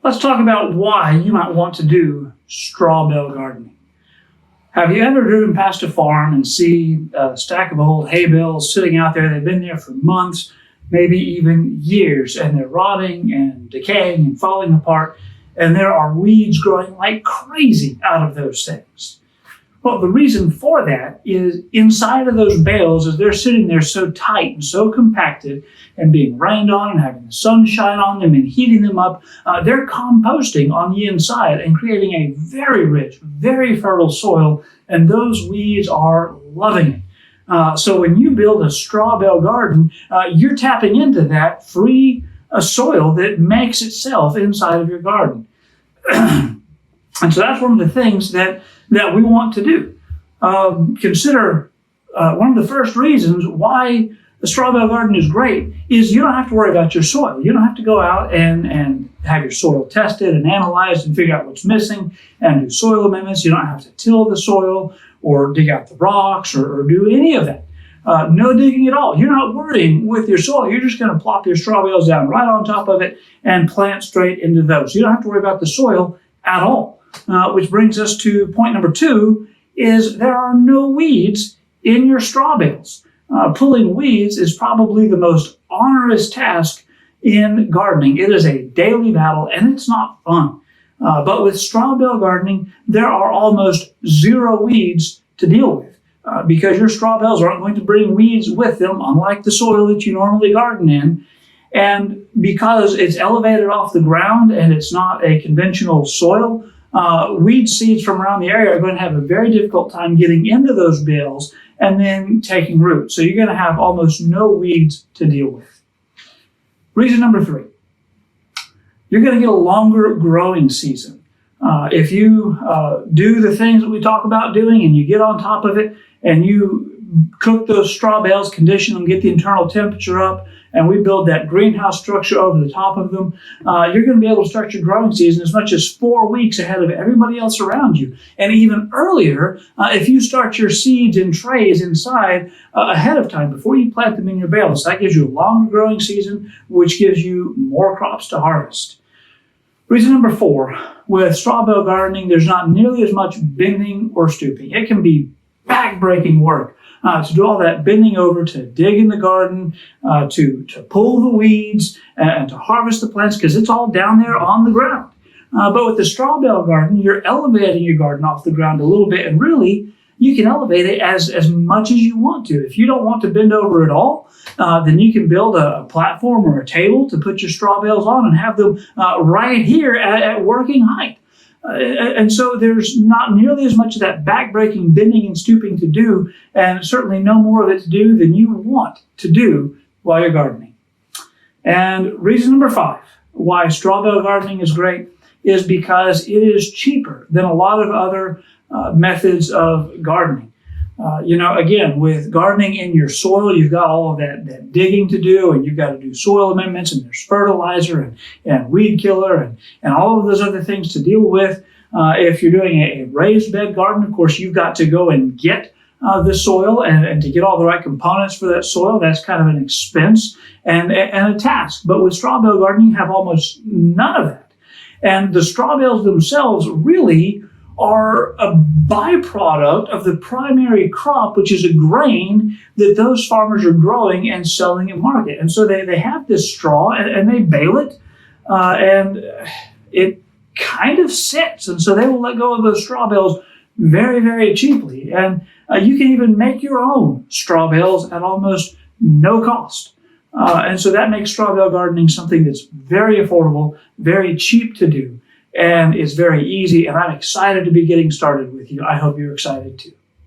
Let's talk about why you might want to do straw bale gardening. Have you ever driven past a farm and see a stack of old hay bales sitting out there? They've been there for months, maybe even years, and they're rotting and decaying and falling apart, and there are weeds growing like crazy out of those things. Well, the reason for that is inside of those bales, as they're sitting there so tight and so compacted and being rained on and having the sun shine on them and heating them up, they're composting on the inside and creating a very rich, very fertile soil, and those weeds are loving it. So when you build a straw bale garden, you're tapping into that free soil that makes itself inside of your garden. And so that's one of the things that we want to do. Consider one of the first reasons why the straw bale garden is great is you don't have to worry about your soil. You don't have to go out and have your soil tested and analyzed and figure out what's missing and do soil amendments. You don't have to till the soil or dig out the rocks or do any of that. No digging at all. You're not worrying with your soil. You're just going to plop your straw bales down right on top of it and plant straight into those. You don't have to worry about the soil at all. Which brings us to point number 2, is there are no weeds in your straw bales. Pulling weeds is probably the most onerous task in gardening. It is a daily battle, and it's not fun. But with straw bale gardening, there are almost zero weeds to deal with because your straw bales aren't going to bring weeds with them, unlike the soil that you normally garden in. And because it's elevated off the ground and it's not a conventional soil, weed seeds from around the area are going to have a very difficult time getting into those bales and then taking root. So you're going to have almost no weeds to deal with. Reason number 3, you're going to get a longer growing season. If you do the things that we talk about doing and you get on top of it and you cook those straw bales, condition them, get the internal temperature up, and we build that greenhouse structure over the top of them, you're going to be able to start your growing season as much as 4 weeks ahead of everybody else around you. And even earlier, if you start your seeds in trays inside ahead of time, before you plant them in your bales. That gives you a longer growing season, which gives you more crops to harvest. Reason number 4, with straw bale gardening, there's not nearly as much bending or stooping. It can be back-breaking work to do all that bending over, to dig in the garden, to pull the weeds, and to harvest the plants, because it's all down there on the ground. But with the straw bale garden, you're elevating your garden off the ground a little bit, and really, you can elevate it as much as you want to. If you don't want to bend over at all, then you can build a platform or a table to put your straw bales on and have them right here at working height. And so there's not nearly as much of that back-breaking, bending, and stooping to do, and certainly no more of it to do than you want to do while you're gardening. And reason number 5, why straw bale gardening is great, is because it is cheaper than a lot of other methods of gardening. Again, with gardening in your soil, you've got all of that digging to do, and you've got to do soil amendments, and there's fertilizer and weed killer and all of those other things to deal with. If you're doing a raised bed garden, of course, you've got to go and get the soil and to get all the right components for that soil. That's kind of an expense and a task. But with straw bale gardening, you have almost none of that. And the straw bales themselves really are a byproduct of the primary crop, which is a grain that those farmers are growing and selling at market. And so they have this straw and they bale it, and it kind of sits. And so they will let go of those straw bales very, very cheaply. And you can even make your own straw bales at almost no cost. And so that makes straw bale gardening something that's very affordable, very cheap to do, and it's very easy, and I'm excited to be getting started with you. I hope you're excited too.